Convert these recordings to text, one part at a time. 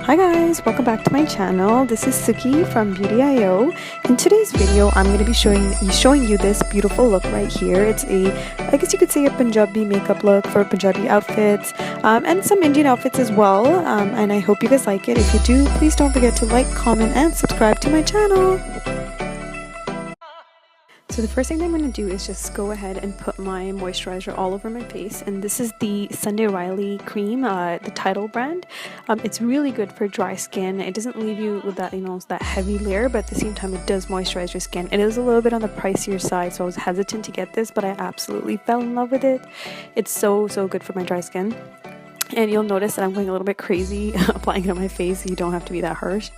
Hi guys, welcome back to my channel. This is Suki from BEAUTYIO. In today's video, I'm going to be showing you this beautiful look right here. It's I guess you could say a Punjabi makeup look for Punjabi outfits and some Indian outfits as well. And I hope you guys like it. If you do, please don't forget to like, comment, and subscribe to my channel. So the first thing that I'm going to do is just go ahead and put my moisturizer all over my face, and this is the Sunday Riley cream, the Tidal brand. It's really good for dry skin. It doesn't leave you with that, that heavy layer, but at the same time it does moisturize your skin. It is a little bit on the pricier side, so I was hesitant to get this, but I absolutely fell in love with it. It's so good for my dry skin. And you'll notice that I'm going a little bit crazy applying it on my face, so you don't have to be that harsh.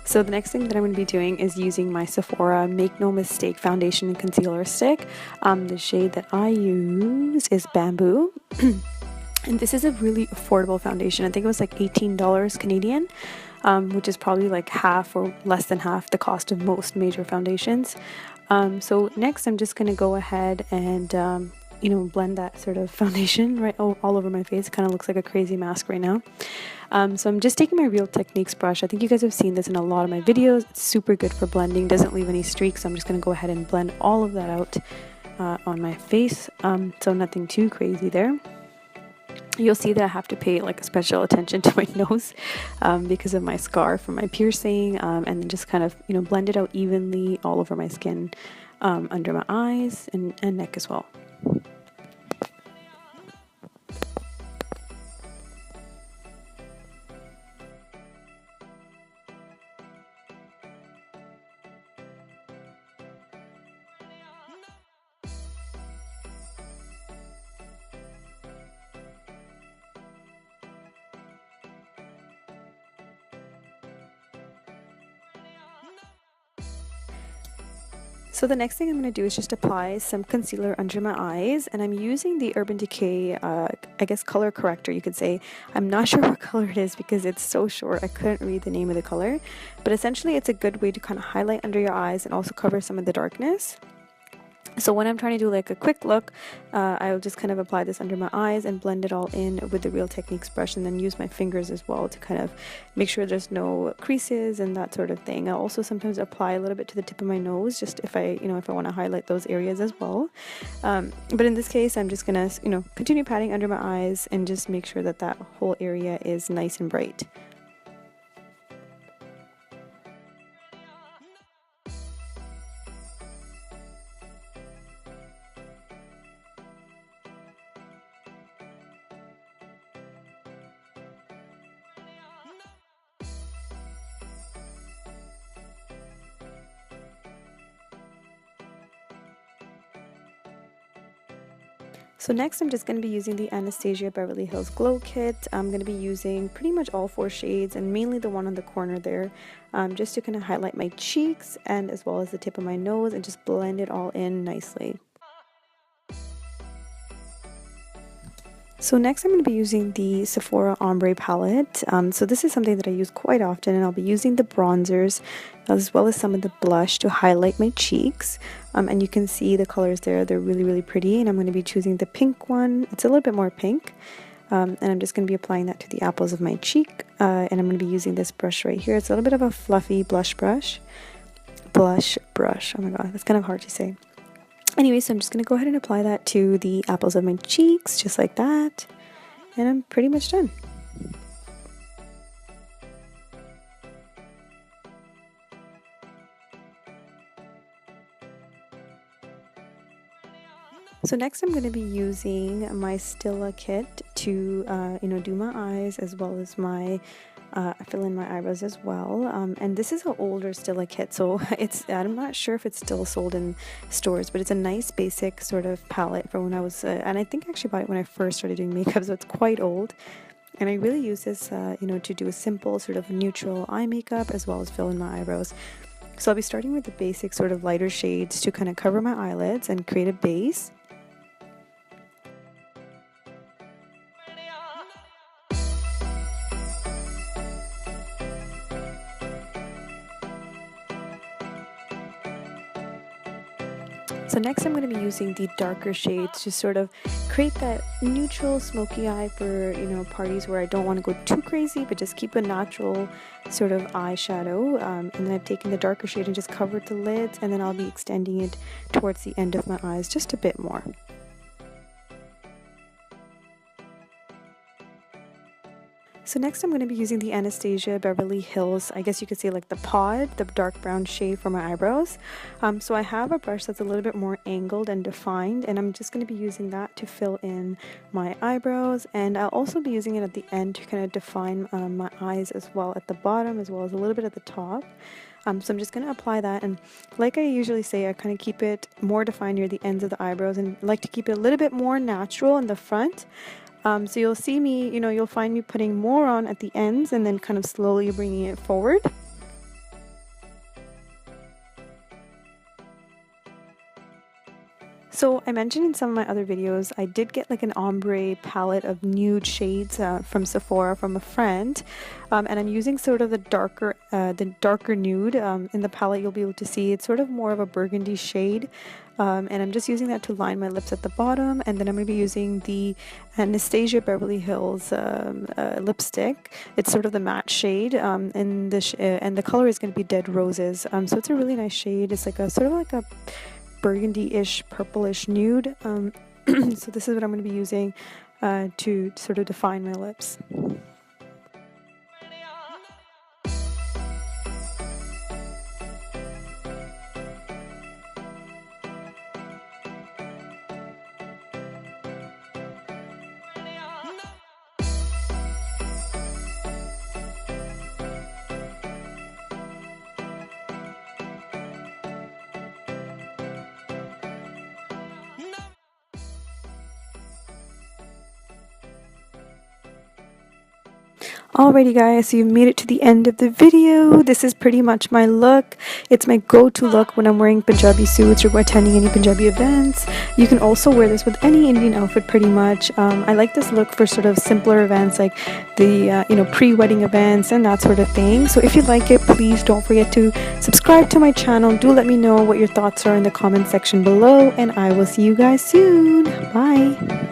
So the next thing that I'm going to be doing is using my Sephora Make No Mistake Foundation and Concealer Stick. The shade that I use is Bamboo. And this is a really affordable foundation. I think it was like $18 Canadian, which is probably like half or less than half the cost of most major foundations. So next I'm just going to go ahead and blend that sort of foundation right all over my face. It kind of looks like a crazy mask right now. So I'm just taking my Real Techniques brush. I think you guys have seen this in a lot of my videos. It's super good for blending, doesn't leave any streaks. So I'm just going to go ahead and blend all of that out on my face. So nothing too crazy there. You'll see that I have to pay like special attention to my nose because of my scar from my piercing, and then just kind of blend it out evenly all over my skin, under my eyes and neck as well. So the next thing I'm going to do is just apply some concealer under my eyes, and I'm using the Urban Decay, I guess color corrector you could say. I'm not sure what color it is because it's so short I couldn't read the name of the color, but essentially it's a good way to kind of highlight under your eyes and also cover some of the darkness. So when I'm trying to do like a quick look, I'll just kind of apply this under my eyes and blend it all in with the Real Techniques brush, and then use my fingers as well to kind of make sure there's no creases and that sort of thing. I'll also sometimes apply a little bit to the tip of my nose, just if I want to highlight those areas as well. But in this case, I'm just gonna continue patting under my eyes and just make sure that that whole area is nice and bright. So next I'm just going to be using the Anastasia Beverly Hills Glow Kit. I'm going to be using pretty much all 4 shades, and mainly the one on the corner there, just to kind of highlight my cheeks and as well as the tip of my nose, and just blend it all in nicely. So next I'm going to be using the Sephora Ombre palette. So this is something that I use quite often, and I'll be using the bronzers as well as some of the blush to highlight my cheeks. And you can see the colors there, they're really pretty, and I'm going to be choosing the pink one. It's a little bit more pink. And I'm just going to be applying that to the apples of my cheek, and I'm going to be using this brush right here. It's a little bit of a fluffy blush brush. Oh my god, that's kind of hard to say. Anyway, so I'm just going to go ahead and apply that to the apples of my cheeks, just like that. And I'm pretty much done. So next I'm going to be using my Stila kit to, do my eyes as well as my fill in my eyebrows as well. And this is an older Stila kit, so I'm not sure if it's still sold in stores, but it's a nice basic sort of palette for when I was, and I think I actually bought it when I first started doing makeup, so it's quite old. And I really use this, to do a simple sort of neutral eye makeup as well as fill in my eyebrows. So I'll be starting with the basic sort of lighter shades to kind of cover my eyelids and create a base. So next I'm going to be using the darker shades to sort of create that neutral smoky eye for, you know, parties where I don't want to go too crazy, but just keep a natural sort of eyeshadow. And then I've taken the darker shade and just covered the lids, and then I'll be extending it towards the end of my eyes just a bit more. So next I'm going to be using the Anastasia Beverly Hills, I guess you could say like the pod, the dark brown shade for my eyebrows. So I have a brush that's a little bit more angled and defined, and I'm just going to be using that to fill in my eyebrows, and I'll also be using it at the end to kind of define my eyes as well, at the bottom as well as a little bit at the top. So I'm just going to apply that, and like I usually say, I kind of keep it more defined near the ends of the eyebrows and like to keep it a little bit more natural in the front. So you'll see me, you know, you'll find me putting more on at the ends and then kind of slowly bringing it forward. So I mentioned in some of my other videos, I did get like an ombre palette of nude shades from Sephora from a friend, and I'm using sort of the darker nude. In the palette you'll be able to see it's sort of more of a burgundy shade, and I'm just using that to line my lips at the bottom, and then I'm going to be using the Anastasia Beverly Hills lipstick. It's sort of the matte shade, and the color is going to be Dead Roses. So it's a really nice shade. It's like a sort of like a burgundy-ish, purplish nude. So this is what I'm going to be using to sort of define my lips. Alrighty guys, so you've made it to the end of the video. This is pretty much my look. It's my go-to look when I'm wearing Punjabi suits or attending any Punjabi events. You can also wear this with any Indian outfit pretty much. I like this look for sort of simpler events like the pre-wedding events and that sort of thing. So if you like it, please don't forget to subscribe to my channel. Do let me know what your thoughts are in the comment section below, and I will see you guys soon. Bye!